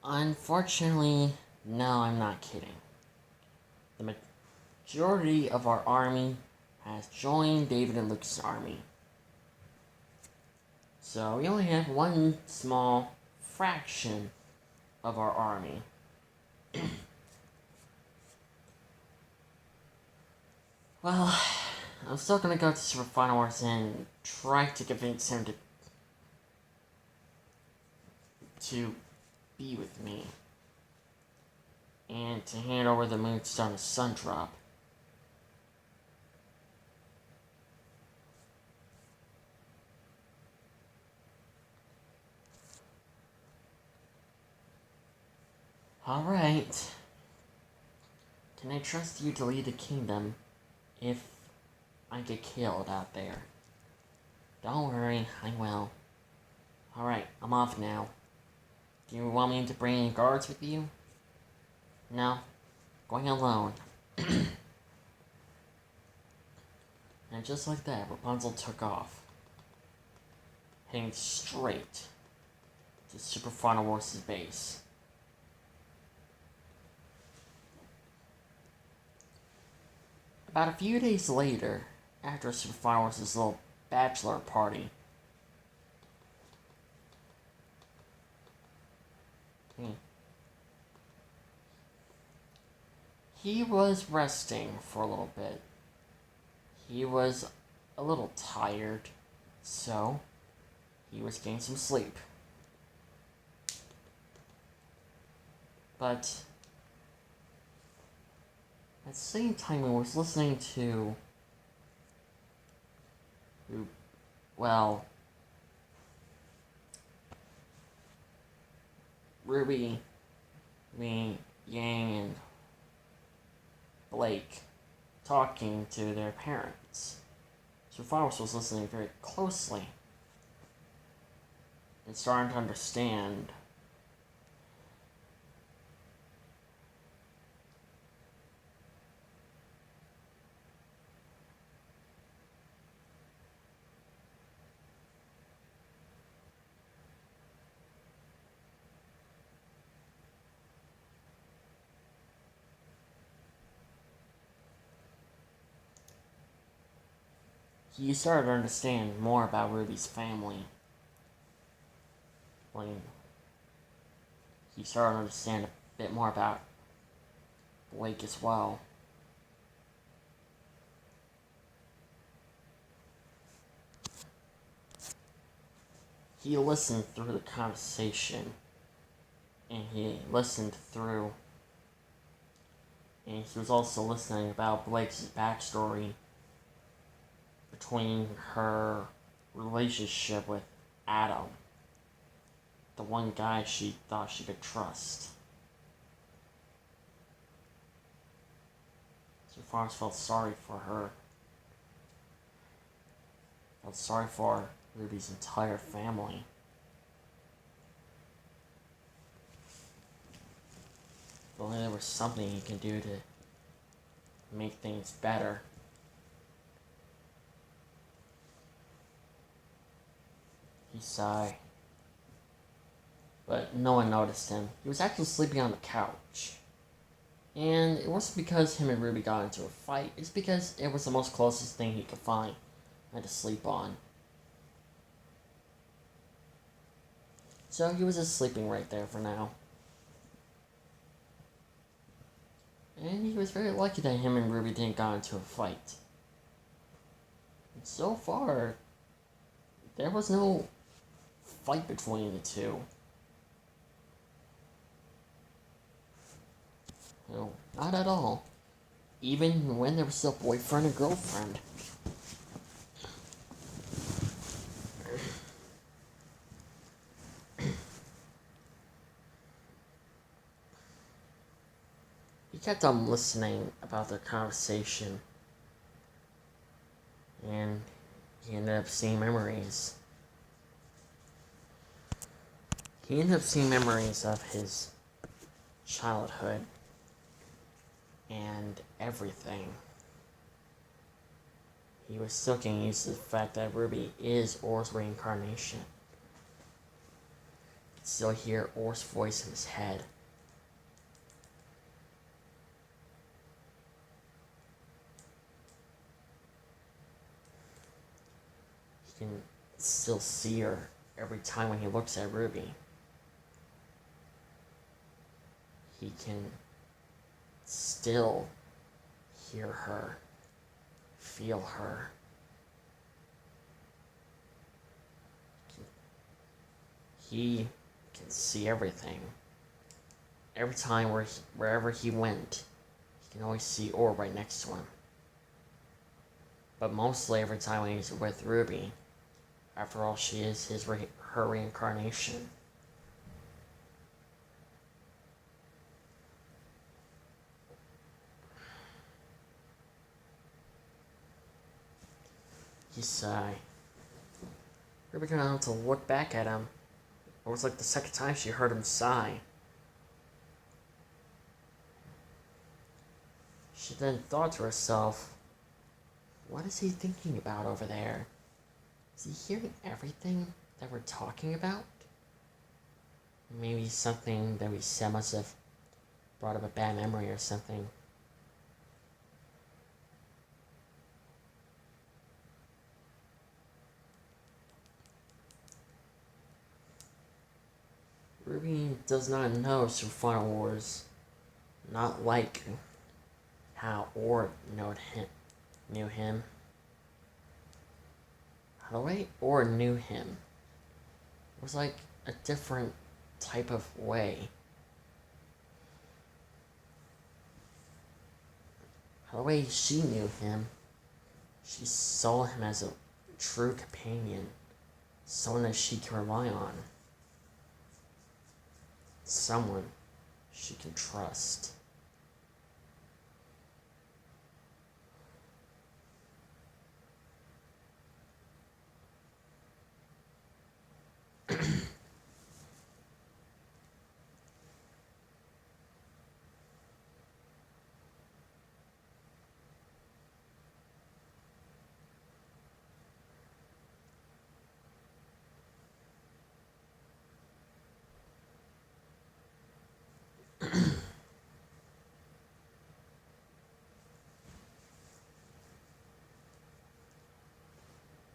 Unfortunately, no, I'm not kidding. The majority of our army has joined David and Luke's army. So we only have one small fraction of our army. Well, I'm still gonna go to Super Final Wars and try to convince him to be with me. And to hand over the Moonstone to Sundrop. Alright. Can I trust you to lead the kingdom if I get killed out there? Don't worry, I will. Alright, I'm off now. Do you want me to bring any guards with you? No, going alone. And just like that, Rapunzel took off, heading straight to Super Final Wars' base. About a few days later, after Super Final Wars' little bachelor party, he was resting for a little bit. He was a little tired, so he was getting some sleep. But at the same time, he was listening to, well, Ruby, Yang, and Blake talking to their parents. So Faust was listening very closely and starting to understand he started to understand more about Ruby's family. When he started to understand a bit more about Blake as well. He listened through the conversation, and he listened through, and he was also listening about Blake's backstory between her relationship with Adam, the one guy she thought she could trust. So Forrest felt sorry for her. Felt sorry for Ruby's entire family. If only there was something he could do to make things better. He sighed. But no one noticed him. He was actually sleeping on the couch. And it wasn't because him and Ruby got into a fight. It's because it was the most closest thing he could find to sleep on. So he was just sleeping right there for now. And he was very lucky that him and Ruby didn't get into a fight. And so far, there was no fight between the two. No, not at all. Even when they were still boyfriend and girlfriend. He kept on listening about their conversation. And he ended up seeing memories. He ended up seeing memories of his childhood and everything. He was still getting used to the fact that Ruby is Or's reincarnation. could still hear Or's voice in his head. He can still see her every time when he looks at Ruby. He can still hear her, feel her. He can see everything. Every time wherever he went, he can always see Or right next to him. But mostly every time when he's with Ruby, after all, she is her reincarnation. He sighed. Ruby couldn't help to look back at him. It was like the second time she heard him sigh. She then thought to herself, what is he thinking about over there? Is he hearing everything that we're talking about? Maybe something that we said must have brought up a bad memory or something. Ruby does not know Super Final Wars, not like how Or knew him. The way Or knew him was like a different type of way. The way she knew him, she saw him as a true companion, someone that she can rely on, someone she can trust.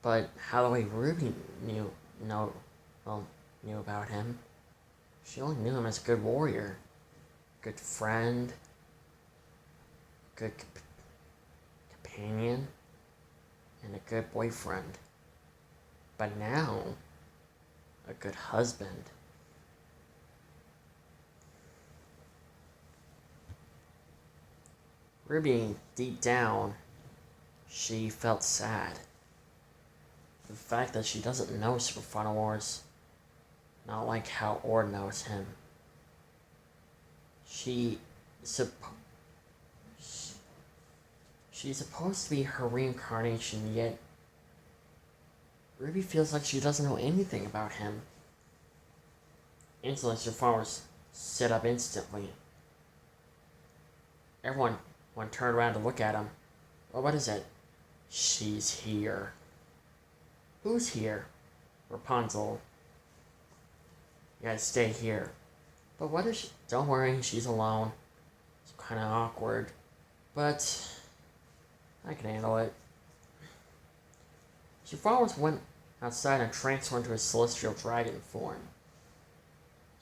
But how the way Ruby knew about him, she only knew him as a good warrior, good friend, good companion, and a good boyfriend. But now, a good husband. Ruby, deep down, she felt sad. The fact that she doesn't know Super Final Wars, not like how Or knows him. She's supposed to be her reincarnation, yet Ruby feels like she doesn't know anything about him. Instantly, Super Final Wars sit up instantly. Everyone turned around to look at him. Well, what is it? She's here. Who's here? Rapunzel. You gotta stay here. But what is she? Don't worry, she's alone. It's kinda awkward. But I can handle it. She went outside and transformed into a celestial dragon form.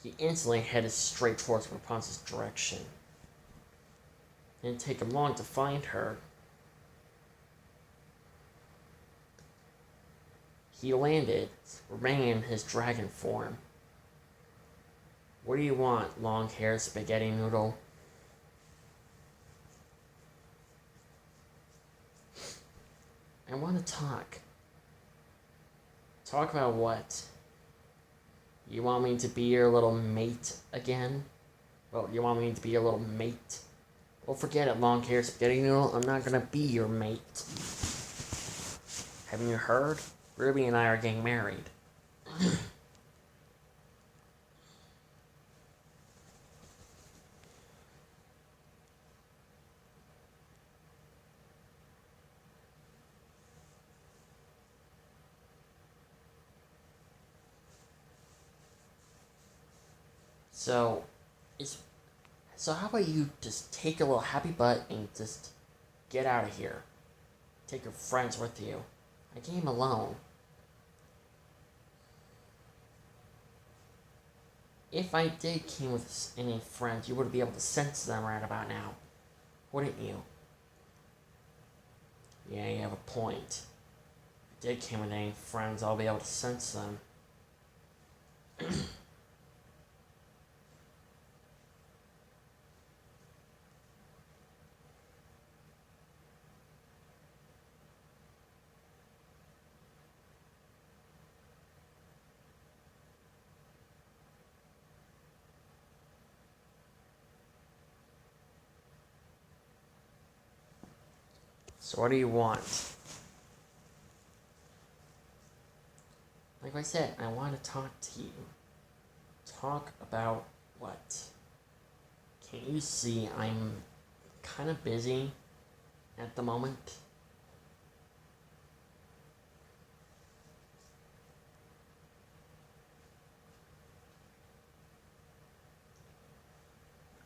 He instantly headed straight towards Rapunzel's direction. It didn't take him long to find her. He landed, remaining in his dragon form. What do you want, long-haired spaghetti noodle? I want to talk. Talk about what? You want me to be your little mate again? Well, you want me to be your little mate? Well, forget it, long-haired spaghetti noodle. I'm not gonna be your mate. Haven't you heard? Ruby and I are getting married. So, is so how about you just take your little happy butt and just get out of here. Take your friends with you. I came alone. If I did came with any friends, you would be able to sense them right about now, wouldn't you? Yeah, you have a point. If I did came with any friends, I'll be able to sense them. So what do you want? Like I said, I want to talk to you. Talk about what? Can't you see I'm kind of busy at the moment?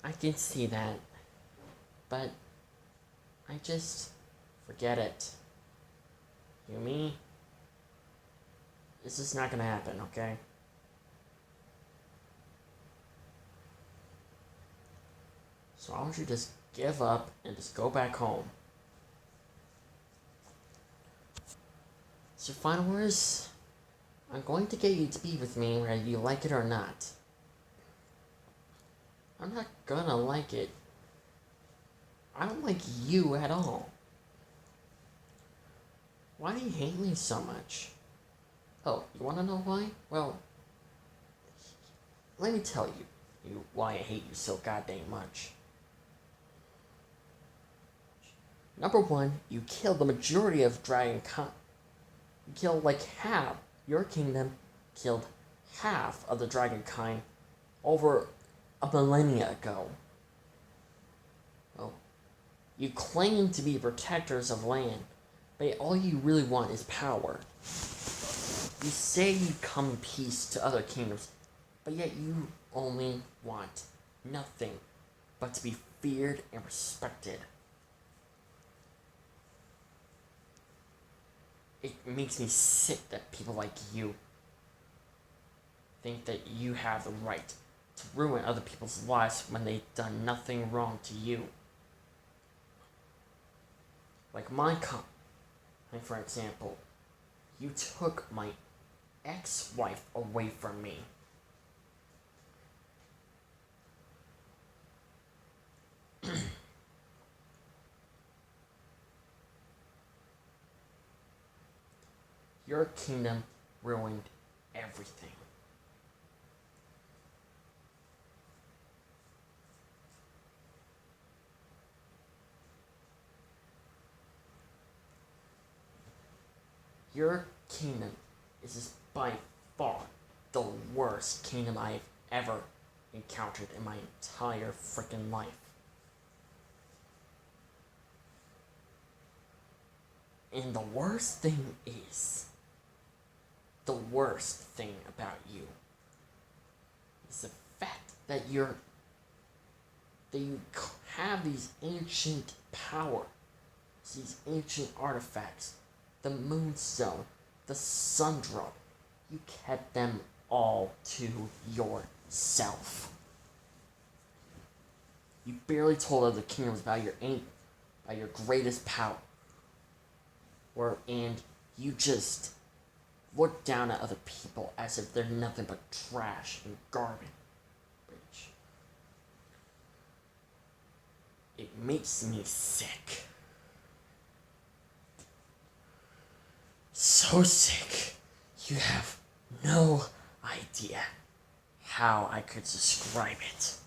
I can see that, but I just forget it. You me? This is not gonna happen, okay? So I want you to just give up and just go back home. So final words, I'm going to get you to be with me whether you like it or not. I'm not gonna like it. I don't like you at all. Why do you hate me so much? Oh, you wanna know why? Well, let me tell you why I hate you so goddamn much. Number one, you killed the majority of dragon kind. You killed like half. Your kingdom killed half of the dragon kind over a millennia ago. Oh, you claim to be protectors of land, but all you really want is power. You say you come in peace to other kingdoms, but yet you only want nothing but to be feared and respected. It makes me sick that people like you think that you have the right to ruin other people's lives when they've done nothing wrong to you. Like for example, you took my ex-wife away from me. Your kingdom ruined everything. Your kingdom is by far the worst kingdom I've ever encountered in my entire freaking life. And the worst thing about you is the fact that you have these ancient powers, these ancient artifacts, the Moonstone, the Sundrop. You kept them all to yourself. You barely told other kingdoms about your greatest power. And you just look down at other people as if they're nothing but trash and garbage. It makes me sick. So sick. You have no idea how I could describe it.